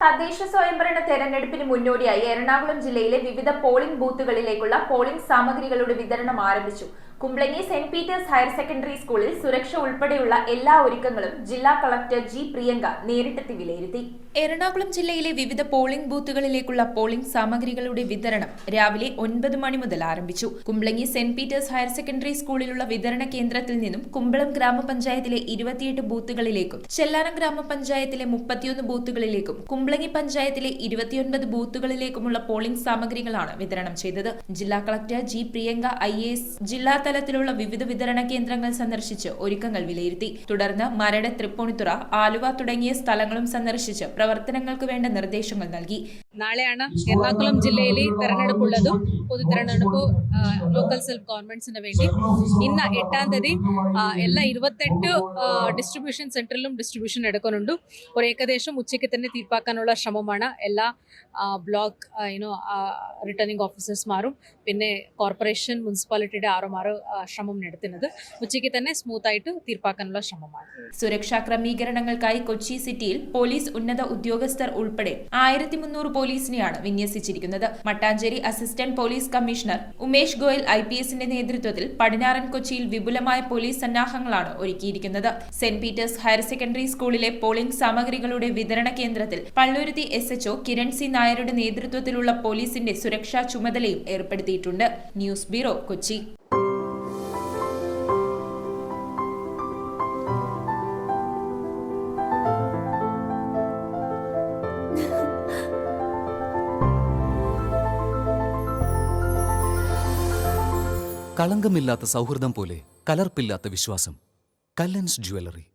തദ്ദേശ സ്വയംഭരണ തെരഞ്ഞെടുപ്പിന് മുന്നോടിയായി എറണാകുളം ജില്ലയിലെ വിവിധ പോളിംഗ് ബൂത്തുകളിലേക്കുള്ള പോളിംഗ് സാമഗ്രികളുടെ വിതരണം ആരംഭിച്ചു. Kumbalangi saint Peter's higher secondary സ്കൂളിൽ സുരക്ഷ ഉൾപ്പെടെയുള്ള എല്ലാ ഒരുക്കങ്ങളും ജില്ലാ കളക്ടർ ജി പ്രിയങ്ക നേരിട്ടെത്തി വിലയിരുത്തി. എറണാകുളം ജില്ലയിലെ വിവിധ പോളിംഗ് ബൂത്തുകളിലേക്കുള്ള പോളിംഗ് സാമഗ്രികളുടെ വിതരണം രാവിലെ 9 മണി മുതൽ ആരംഭിച്ചു. Kumbalangi saint Peter's higher secondary സ്കൂളിലുള്ള വിതരണ കേന്ദ്രത്തിൽ നിന്നും കുമ്പളം ഗ്രാമപഞ്ചായത്തിലെ 28 ബൂത്തുകളിലേക്കും ചെല്ലാനം ഗ്രാമപഞ്ചായത്തിലെ 31 ബൂത്തുകളിലേക്കും കുംബ്ലങ്ങി പഞ്ചായത്തിലെ 29 ബൂത്തുകളിലേക്കുമുള്ള പോളിംഗ് സാമഗ്രികളാണ് വിതരണം ചെയ്തത്. ജില്ലാ കളക്ടർ ജി പ്രിയങ്ക IAS ജില്ലാ തലത്തിലുള്ള വിവിധ വിതരണ കേന്ദ്രങ്ങൾ സന്ദർശിച്ച് ഒരുക്കങ്ങൾ വിലയിരുത്തി. തുടർന്ന് മരട്, തൃപ്പൂണിത്തുറ, ആലുവ തുടങ്ങിയ സ്ഥലങ്ങളും സന്ദർശിച്ച് പ്രവർത്തനങ്ങൾക്ക് വേണ്ട നിർദ്ദേശങ്ങൾ നൽകി. നാളെയാണ് എറണാകുളം ജില്ലയിൽ തെരഞ്ഞെടുപ്പുള്ളതും പൊതുതെരഞ്ഞെടുപ്പ് ലോക്കൽ സെൽഫ് ഗവൺമെന്റ്സിന് വേണ്ടി. ഇന്ന് 8-ാം തീയതി എല്ലാ 28 ഡിസ്ട്രിബ്യൂഷൻ സെന്ററിലും ഡിസ്ട്രിബ്യൂഷൻ എടുക്കുന്നുണ്ട്. ഒരു ഏകദേശം ഉച്ചയ്ക്ക് തന്നെ തീർപ്പാക്കാനുള്ള ശ്രമമാണ് എല്ലാ ബ്ലോക്ക് റിട്ടേണിംഗ് ഓഫീസേഴ്സ്മാരും പിന്നെ കോർപ്പറേഷൻ മുനിസിപ്പാലിറ്റിയുടെ ആറുമാർ ശ്രമം നടത്തുന്നത്. ഉച്ചയ്ക്ക് തന്നെ സ്മൂത്ത് ആയിട്ട് തീർപ്പാക്കാനുള്ള ശ്രമമാണ്. സുരക്ഷാ ക്രമീകരണങ്ങൾക്കായി കൊച്ചി സിറ്റിയിൽ പോലീസ് ഉന്നത ഉദ്യോഗസ്ഥർ ഉൾപ്പെടെ 1300 പോലീസിനെയാണ് വിന്യസിച്ചിരിക്കുന്നത്. Mattancherry assistant police commissioner Umesh Goyal IPSന്റെ നേതൃത്വത്തിൽ പടിഞ്ഞാറൻ കൊച്ചിയിൽ വിപുലമായ പോലീസ് സന്നാഹങ്ങളാണ് ഒരുക്കിയിരിക്കുന്നത്. സെന്റ് പീറ്റേഴ്സ് ഹയർ സെക്കൻഡറി സ്കൂളിലെ പോളിംഗ് സാമഗ്രികളുടെ വിതരണ കേന്ദ്രത്തിൽ പള്ളുരുത്തി SHO കിരൺ സി നായരുടെ നേതൃത്വത്തിലുള്ള പോലീസിന്റെ സുരക്ഷാ ചുമതലയും ഏർപ്പെടുത്തിയിട്ടുണ്ട്. News bureau, Kochi. കളങ്കമില്ലാത്ത സൗഹൃദം പോലെ കലർപ്പില്ലാത്ത വിശ്വാസം. കല്ലൻസ് ജ്വല്ലറി.